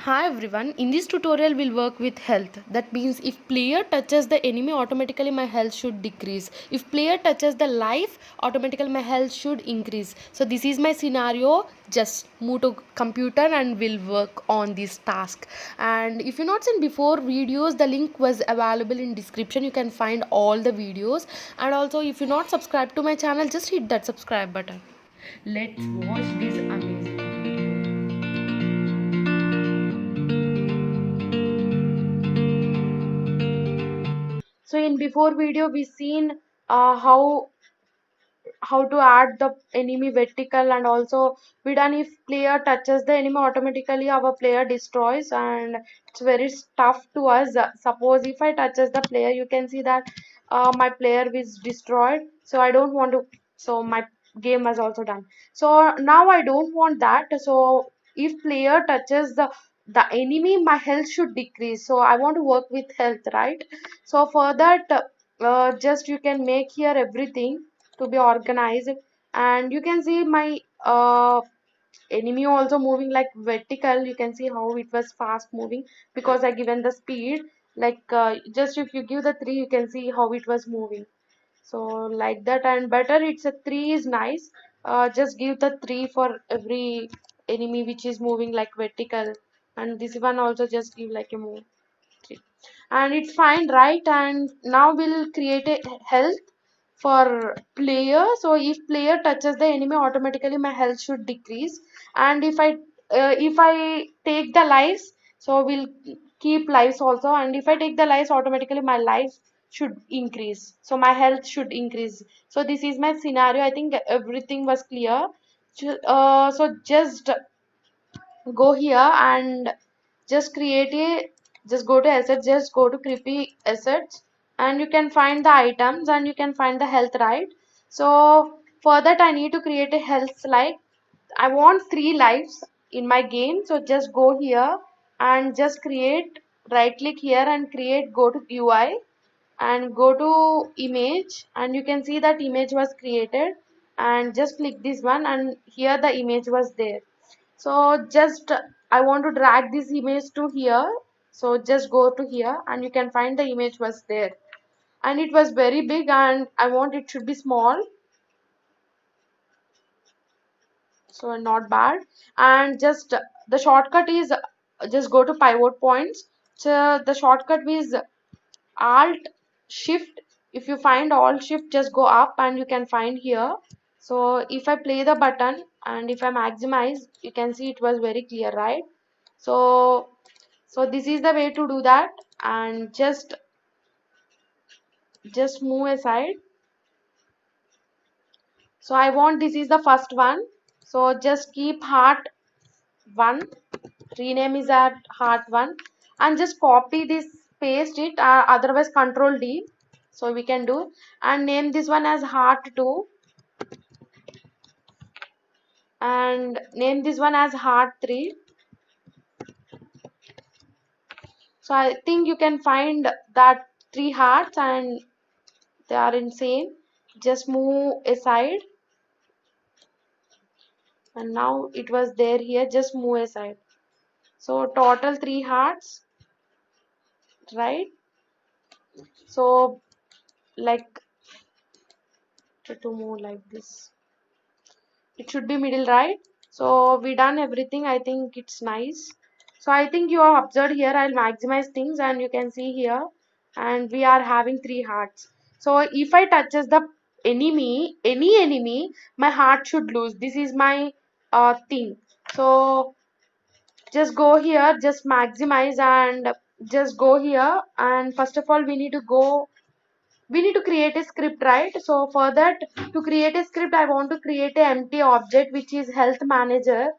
Hi everyone, in this tutorial we'll work with health. That means if player touches the enemy, automatically my health should decrease. If player touches the life, automatically my health should increase. So this is my scenario. Just move to computer and we'll work on this task. And if you not seen before videos, the link was available in description. You can find all the videos. And also if you not subscribed to my channel, just hit that subscribe button. Let's watch this amazing video. So in before video we seen how to add the enemy vertical, and also we done if player touches the enemy, automatically our player destroys, and it's very tough to us. Suppose if I touches the player, you can see that my player is destroyed, so I don't want to, so my game was also done. So now I don't want that. So if player touches the enemy, my health should decrease, so I want to work with health, right? So for that, just you can make here everything to be organized, and you can see my enemy also moving like vertical. You can see how it was fast moving because I given the speed, like just if you give the 3, you can see how it was moving. So like that, and better it's a 3 is nice. Just give the 3 for every enemy which is moving like vertical, and this one also just give like a move 3, and it's fine, right? And now we'll create a health for player. So if player touches the enemy, automatically my health should decrease, and if I take the lives, so we'll keep lives also, and if I take the lives, automatically my life should increase, so my health should increase. So this is my scenario. I think everything was clear. So just go here and just create a, just go to assets, just go to creepy assets, and you can find the items and you can find the health, right? So for that I need to create a health slide. I want 3 lives in my game, so just go here and just create, right click here and create, go to UI and go to image, and you can see that image was created, and just click this one, and here the image was there. So just I want to drag this image to here, so just go to here and you can find the image was there, and it was very big and I want it should be small, so not bad. And just the shortcut is, just go to pivot points. So the shortcut is alt shift. If you find alt shift, just go up and you can find here. So if I play the button and if I maximize, you can see it was very clear, right? So this is the way to do that, and just move aside. So I want, this is the first one, so just keep heart 1, rename is at heart 1, and just copy this, paste it, otherwise control D, so we can do, and name this one as heart 2, and name this one as heart 3. So I think you can find that 3 hearts and they are in same. Just move aside, and now it was there here, just move aside. So total 3 hearts, right? So like to move like this, it should be middle, right? So we done everything. I think it's nice. So I think you have observed here. I'll maximize things and you can see here, and we are having 3 hearts. So if I touches the enemy, any enemy, my heart should lose. This is my thing. So just go here, just maximize, and just go here, and first of all we need to go, we need to create a script, right? So for that, to create a script, I want to create a empty object which is health manager.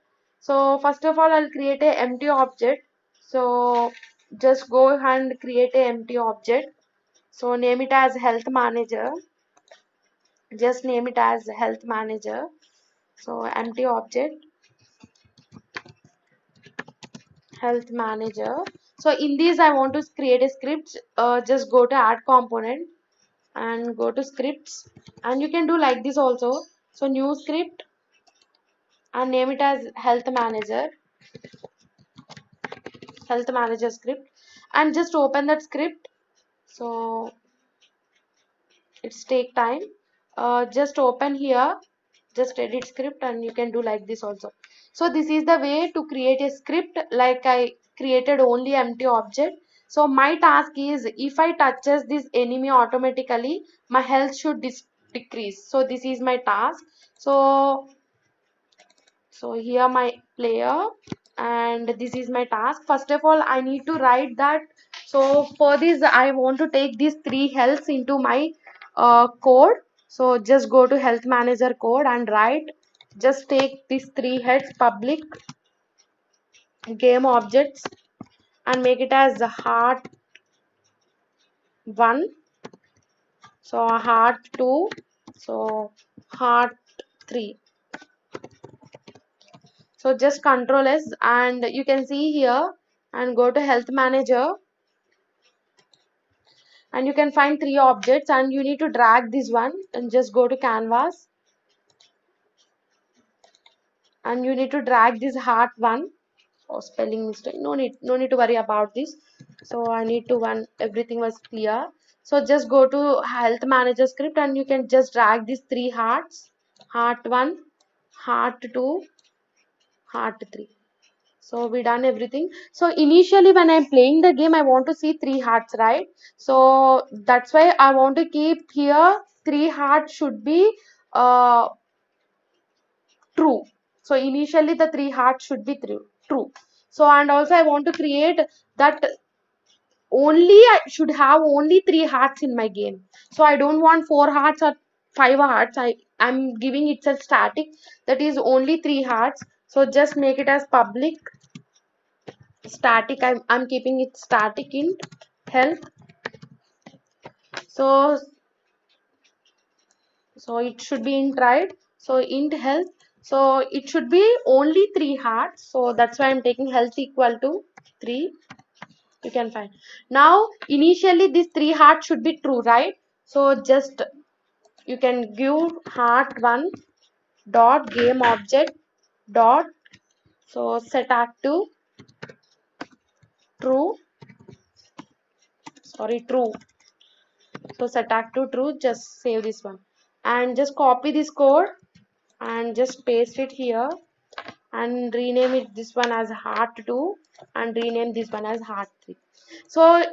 So first of all I'll create a empty object. So just go and create a empty object, so name it as health manager. Just name it as health manager. So empty object, health manager. So in this I want to create a script. Just go to add component and go to scripts, and you can do like this also. So new script and name it as health manager. health manager script, and just open that script. So it's take time. Just open here, just edit script, and you can do like this also. So this is the way to create a script. Like I created only empty object. So my task is, if I touches this enemy automatically, my health should decrease. So this is my task. So here my player, and this is my task. First of all, I need to write that. So for this, I want to take these 3 healths into my code. So just go to health manager code and write, just take these 3 heads public game objects and make it as heart 1, so heart 2, so heart 3. So just control S, and you can see here, and go to health manager, and you can find 3 objects, and you need to drag this one and just go to canvas, and you need to drag this heart 1. Oh, spelling mistake, no need to worry about this. So I need to one, everything was clear. So just go to health manager script, and you can just drag these 3 hearts, heart 1, heart 2, heart 3. So we done everything. So initially when I'm playing the game, I want to see 3 hearts, right? So that's why I want to keep here 3 hearts should be uh, true. So initially the 3 hearts should be true. So and also I want to create that only I should have only 3 hearts in my game. So I don't want 4 hearts or 5 hearts. I'm giving it a static, that is only 3 hearts. So just make it as public static. I'm keeping it static in health. So it should be int, right? So int health, so it should be only 3 hearts. So that's why I'm taking health equal to 3. You can find. Now initially these 3 hearts should be true, right? So just you can give heart 1 dot game object dot, so set active true, sorry, true. So set active true, just save this one and just copy this code and just paste it here and rename it this one as heart 2 and rename this one as heart 3. So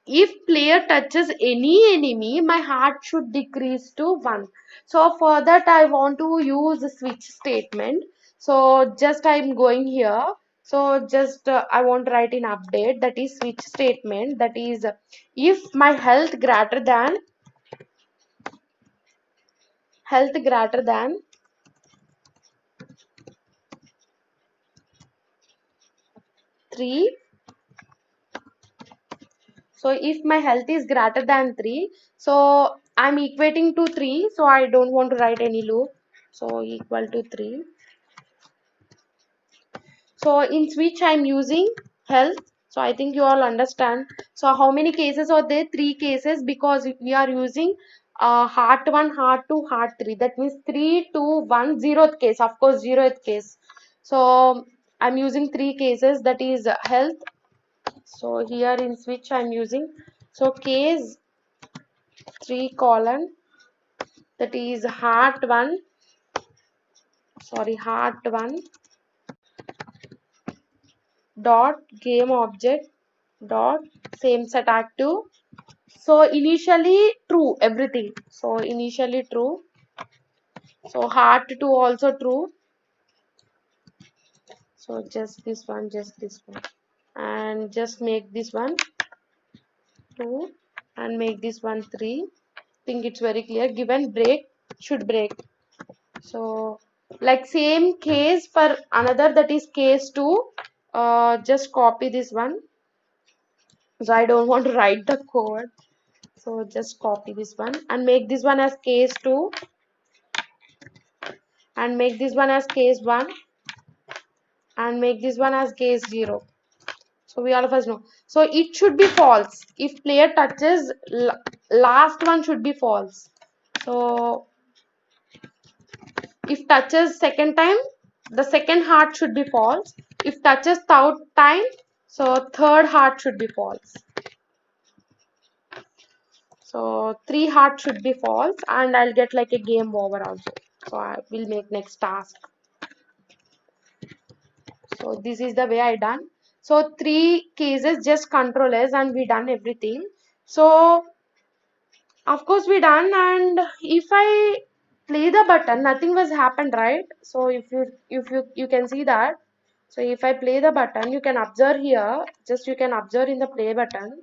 if player touches any enemy, my heart should decrease to 1. So for that I want to use a switch statement. So just I'm going here. So just I want to write in update, that is switch statement, that is if my health greater than 3. So if my health is greater than 3, so I'm equating to 3, so I don't want to write any loop. So equal to 3. So in switch I'm using health. So I think you all understand. So how many cases are there? 3 cases, because we are using heart 1, heart 2, heart 3. That means 3, 2, 1, 0th case. Of course, 0th case. So I'm using 3 cases, that is health. So here in switch I'm using, so case 3 colon, that is heart 1, sorry, heart 1 dot game object dot same set active. So initially true everything. So initially true. So heart 2 also true. So just this one, and just make this one 2 and make this one 3. Think it's very clear. Given break should break. So like same case for another, that is case 2. Just copy this one. So I don't want to write the code. So just copy this one and make this one as case 2 and make this one as case 1 and make this one as case 0. So we all of us know. So it should be false. If player touches, last one should be false. So if touches second time, the second heart should be false. If touches third time, So third heart should be false. So 3 hearts should be false, and I'll get like a game over also. So I will make next task. So this is the way I done. So 3 cases, just control S, and we done everything. So of course we done, and if I play the button, nothing was happened, right? So if you can see that. So if I play the button, you can observe here. Just you can observe in the play button,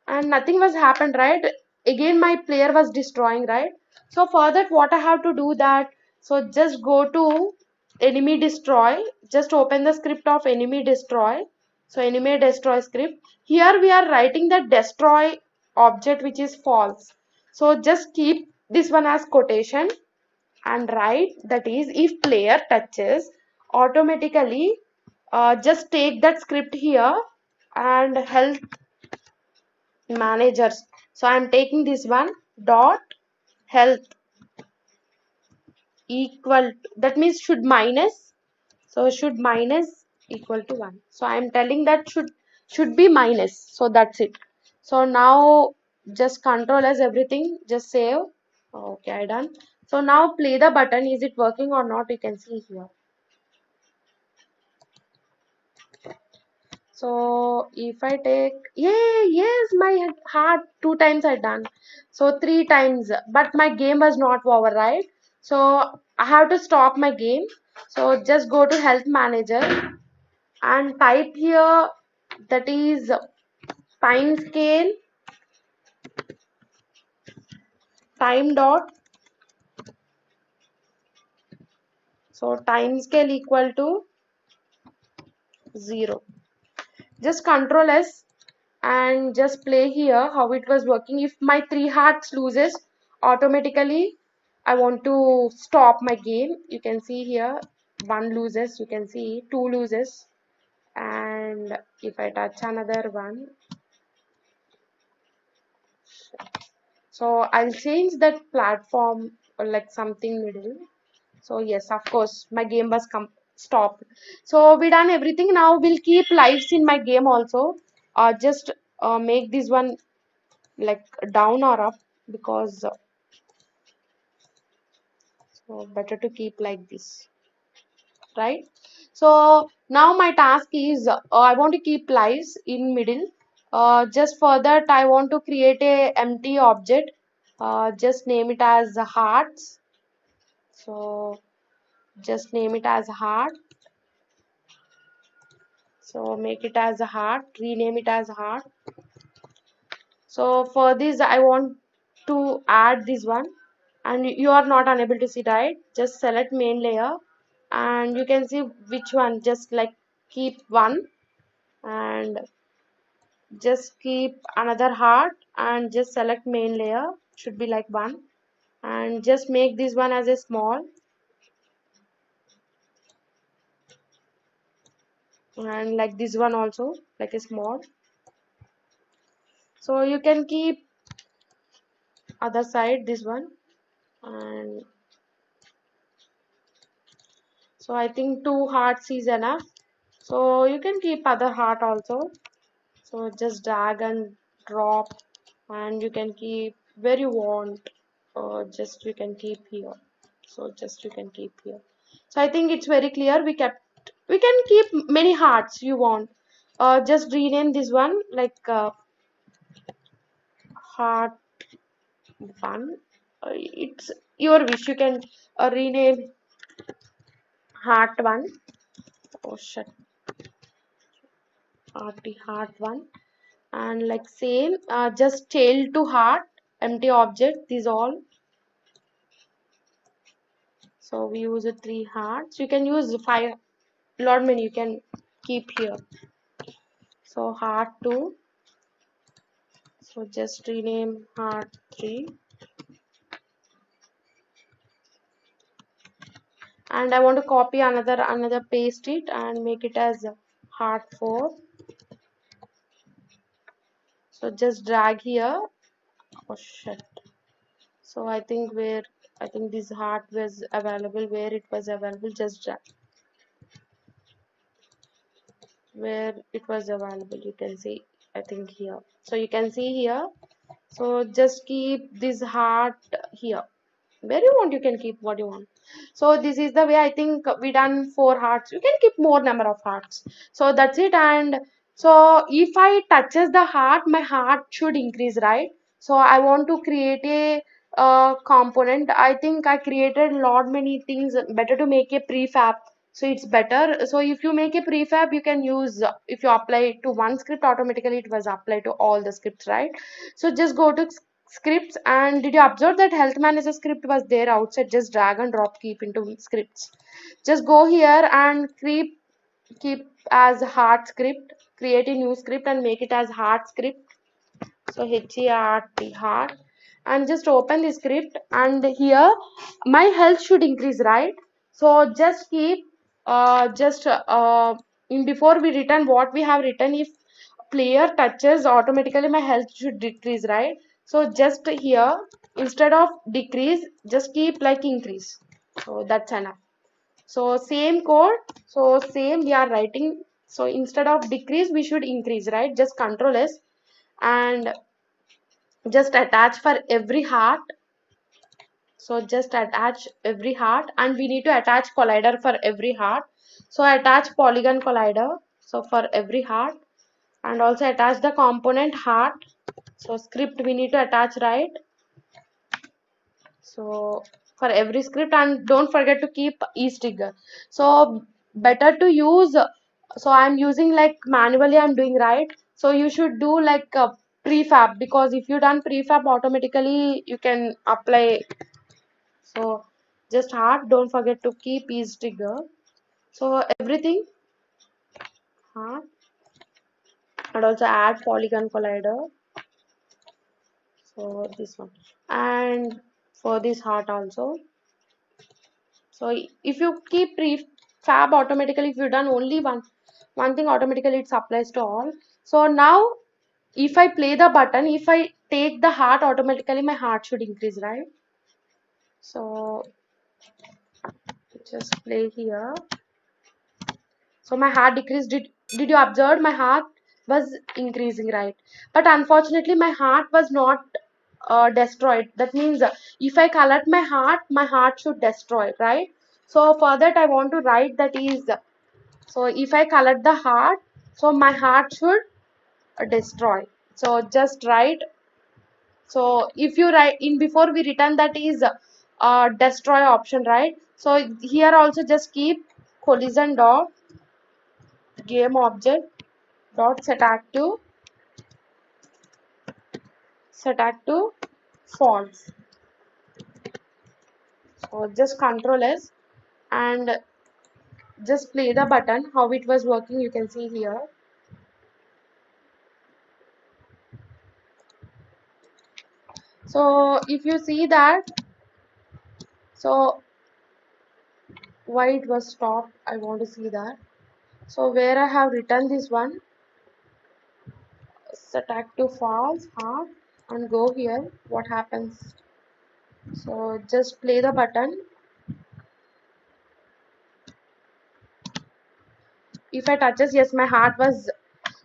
and nothing was happened, right? Again my player was destroying, right? So for that, what I have to do that, so just go to enemy destroy, just open the script of enemy destroy. So enemy destroy script, here we are writing the destroy object which is false. So just keep this one as quotation and write that is, if player touches automatically, just take that script here and health managers. So I'm taking this one dot health equal to, that means should minus, so should minus equal to 1. So I'm telling that should be minus. So that's it. So now just control as everything, just save. Okay, I done. So now play the button, is it working or not, you can see here. So if I take, yeah, yes, my heart 2 times I done. So 3 times, but my game was not over, right? So I have to stop my game. So just go to health manager and type here, that is time scale, time dot. So time scale equal to 0. Just control S and just play here how it was working. If my 3 hearts loses automatically, I want to stop my game. You can see here 1 loses, you can see 2 loses, and if I touch another one, so I'll change that platform or like something middle. So yes, of course my game was stopped. So we done everything. Now we'll keep lives in my game also. Just make this one like down or up, because so better to keep like this, right? So now my task is, I want to keep lives in middle. Just for that I want to create a empty object. Just name it as hearts. So just name it as heart. So make it as a heart, rename it as heart. So for this I want to add this one, and you are not unable to see, right? Just select main layer and you can see which one, just like keep one, and just keep another heart and just select main layer, should be like one, and just make this one as a small, and like this one also like a small. So you can keep other side this one, and so I think 2 hearts is enough. So you can keep other heart also. So just drag and drop, and you can keep where you want, or just you can keep here. So just you can keep here. So I think it's very clear. We can keep many hearts you want. Just rename this one like heart 1. It's your wish. You can rename heart 1. Oh shit, heart 1. And like same, just tail to heart, empty object, these all. So we use 3 hearts, you can use 5, lot many you can keep here. So heart 2, so just rename heart 3, and I want to copy another paste it and make it as heart 4. So just drag here. Oh shit, so I think this heart was available, where it was available, just drag. where it was available, you can see, I think here. So you can see here. So just keep this heart here. Where you want, you can keep what you want. So this is the way. I think we done 4 hearts. You can keep more number of hearts. So that's it. And so if I touches the heart, my heart should increase, right? So I want to create a component. I think I created lot many things. Better to make a prefab, so it's better. So if you make a prefab, you can use, if you apply it to one script, automatically it was applied to all the scripts, right? So just go to scripts, and did you observe that health manager script was there outside? Just drag and drop, keep into scripts. Just go here and keep as heart script, create a new script and make it as heart script. So HERT, heart, and just open the script, and here my health should increase, right? So just keep just in before we return what we have written, if player touches, automatically my health should decrease, right? So just here, instead of decrease, just keep like increase. So that's enough. So same code, so same we are writing. So instead of decrease, we should increase, right? Just control S, and just attach for every heart. So just attach every heart, and we need to attach collider for every heart. So attach polygon collider, so for every heart, and also attach the component heart. So script we need to attach, right? So for every script, and don't forget to keep trigger. So better to use, so I'm using like manually I'm doing, right? So you should do like a prefab, because if you done prefab, automatically you can apply. So just heart, don't forget to keep trigger. So everything heart, and also add polygon collider. So this one, and for this heart also. So if you keep prefab, automatically if you done only one thing, automatically it applies to all. So now if I play the button, if I take the heart, automatically my heart should increase, right? So just play here. So my heart decreased. Did you observe my heart was increasing, right? But unfortunately my heart was not destroyed. That means if I collect my heart should destroy, right? So for that I want to write that is, so if I collect the heart, so my heart should destroy. So just write. So if you write in before we return, that is destroy option, right? So here also just keep collision dot game object dot set active false. So just control S, and just play the button how it was working, you can see here. So if you see that, so why it was stopped, I want to see that. So where I have written this one, set active false half, and go here, what happens? So just play the button. If I touches, yes, my heart was,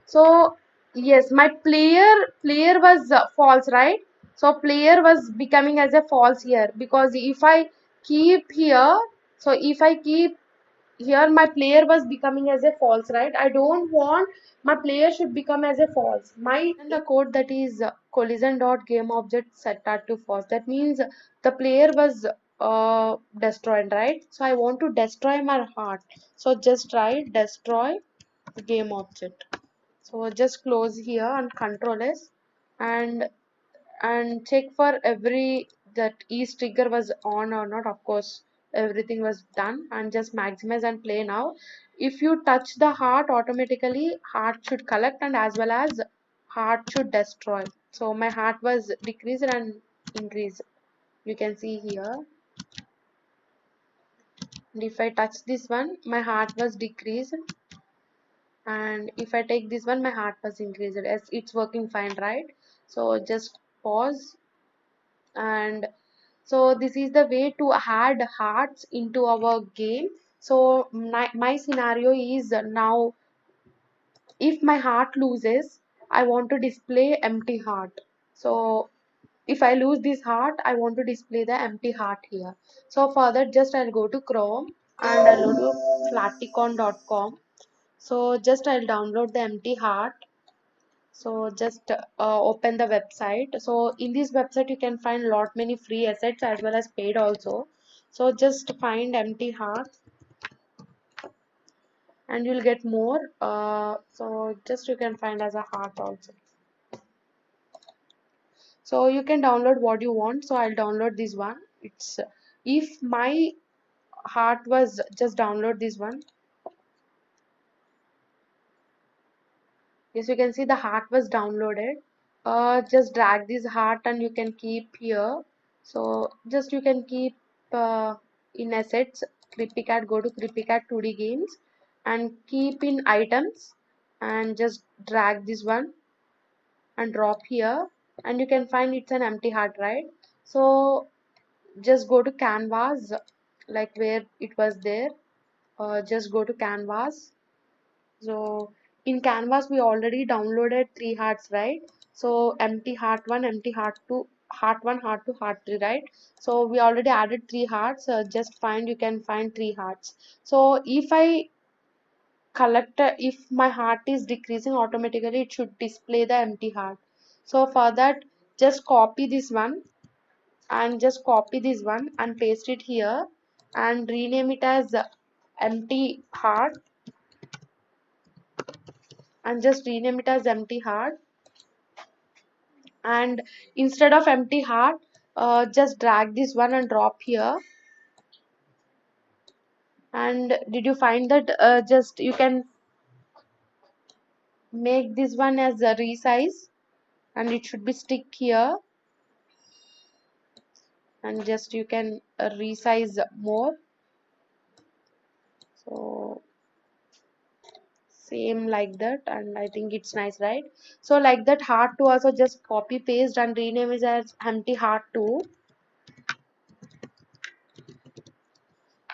so yes, my player was false, right? So player was becoming as a false here, because if I keep here, so if I keep here, my player was becoming as a false, right? I don't want my player should become as a false. My and the code that is collision dot game object set that to false, that means the player was destroyed, right? So I want to destroy my heart. So just write destroy game object. So just close here and control S, and check for every that each trigger was on or not. Of course everything was done, and just maximize and play now. If you touch the heart, automatically heart should collect, and as well as heart should destroy. So my heart was decreased and increased, you can see here. And if I touch this one, my heart was decreased, and if I take this one, my heart was increased, as it's working fine, right? So just pause. And so this is the way to add hearts into our game. So my scenario is now if my heart loses, I want to display empty heart. So if I lose this heart, I want to display the empty heart here. So for that, just I'll go to Chrome and I'll go to flaticon.com. So just I'll download the empty heart. So just open the website. So in this website you can find lot many free assets as well as paid also. So just find empty heart and you'll get more. So just you can find as a heart also. So you can download what you want. So I'll download this one. It's if my heart was just download this one. Yes, you can see the heart was downloaded. Just drag this heart and you can keep here. So just you can keep in assets, CryptoCat, go to CryptoCat 2D games and keep in items and just drag this one and drop here and you can find it's an empty heart, right? So just go to canvas like where it was there. Just go to canvas. So in canvas we already downloaded three hearts, right? So empty heart 1, empty heart 2, heart 1, heart 2, heart 3, right? So we already added three hearts. Just find, you can find three hearts. So if I collect, if my heart is decreasing, automatically it should display the empty heart. So for that, just copy this one and just copy this one and paste it here and rename it as empty heart and just rename it as empty heart. And instead of empty heart, just drag this one and drop here. And did you find that? Just you can make this one as a resize and it should be stick here and just you can resize more. So same like that and I think it's nice, right? So like that heart 2 also just copy paste and rename it as empty heart 2.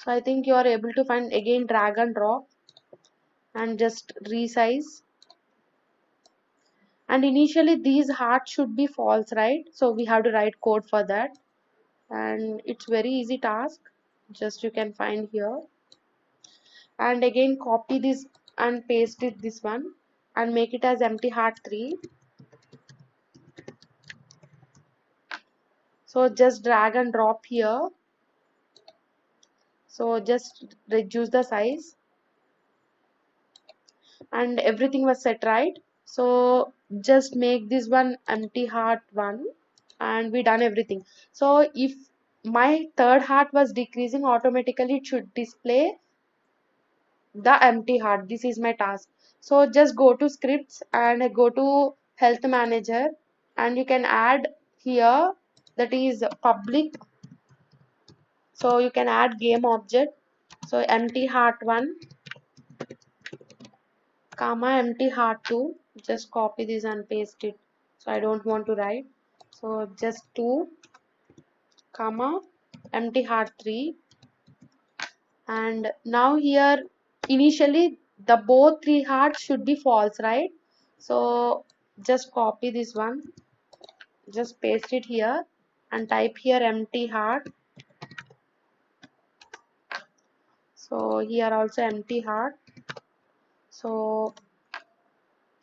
So I think you are able to find, again drag and drop and just resize. And initially these hearts should be false, right? So we have to write code for that and it's very easy task. Just you can find here and again copy this and paste it this one and make it as empty heart 3. So just drag and drop here. So just reduce the size and everything was set, right? So just make this one empty heart 1 and we done everything. So if my third heart was decreasing, automatically it should display the empty heart. This is my task. So just go to scripts and go to health manager and you can add here, that is public. So you can add game object. So empty heart 1 comma empty heart 2. Just copy this and paste it. So I don't want to write. So just 2 comma empty heart 3. And now here initially the both three hearts should be false, right? So just copy this one, just paste it here and type here empty heart. So here also empty heart. So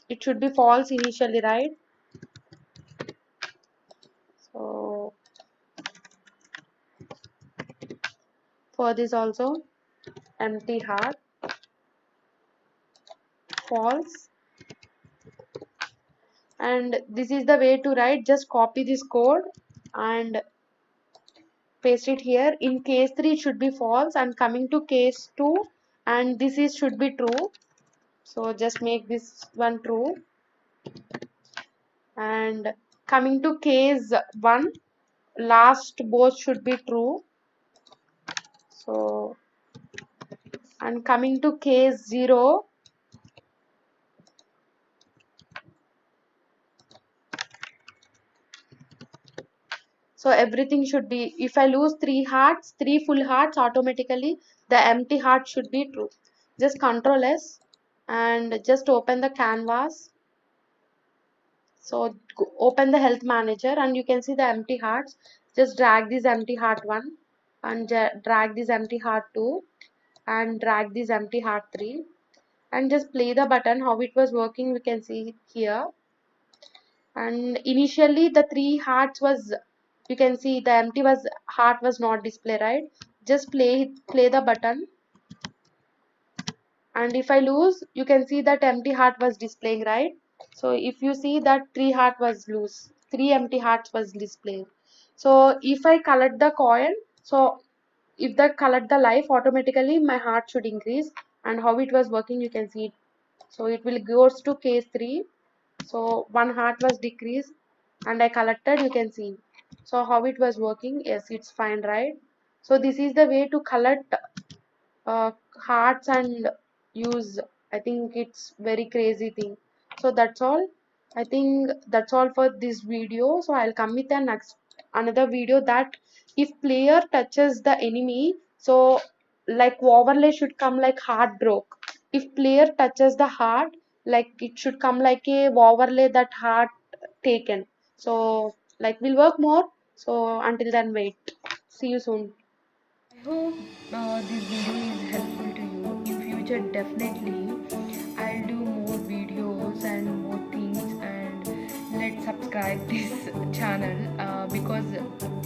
it should be false initially, right? So for this also empty heart false. And this is the way to write. Just copy this code and paste it here. In case 3 it should be false and coming to case 2 and this is should be true. So just make this one true and coming to case 1 last both should be true. So and coming to case 0 so everything should be, if I lose 3 hearts, 3 full hearts, automatically the empty heart should be true. Just Control S and just open the canvas. So open the health manager and you can see the empty hearts. Just drag this empty heart 1 and drag this empty heart 2 and drag this empty heart 3 and just play the button. How it was working we can see here. And initially the 3 hearts was, you can see the empty was heart was not display, right? Just play the button, and if I lose you can see that empty heart was displaying, right? So if you see that 3 heart was loose, 3 empty hearts was displaying. So if I collect the coin, so if that collect the life, automatically my heart should increase. And how it was working you can see it. So it will goes to case 3. So 1 heart was decreased and I collected, you can see. So how it was working, yes, it's fine, right? So this is the way to collect uh, hearts and use. I think it's very crazy thing. So that's all. I think that's all for this video. So I'll come with the next another video that if player touches the enemy, so like overlay should come like heart broke. If player touches the heart, like it should come like a overlay that heart taken. So like we'll work more. So until then, wait. See you soon. I hope this video is helpful to you. In future, definitely I'll do more videos and more things, and let's subscribe this channel because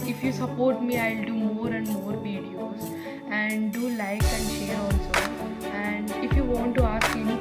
if you support me, I'll do more and more videos. And do like and share also. And if you want to ask any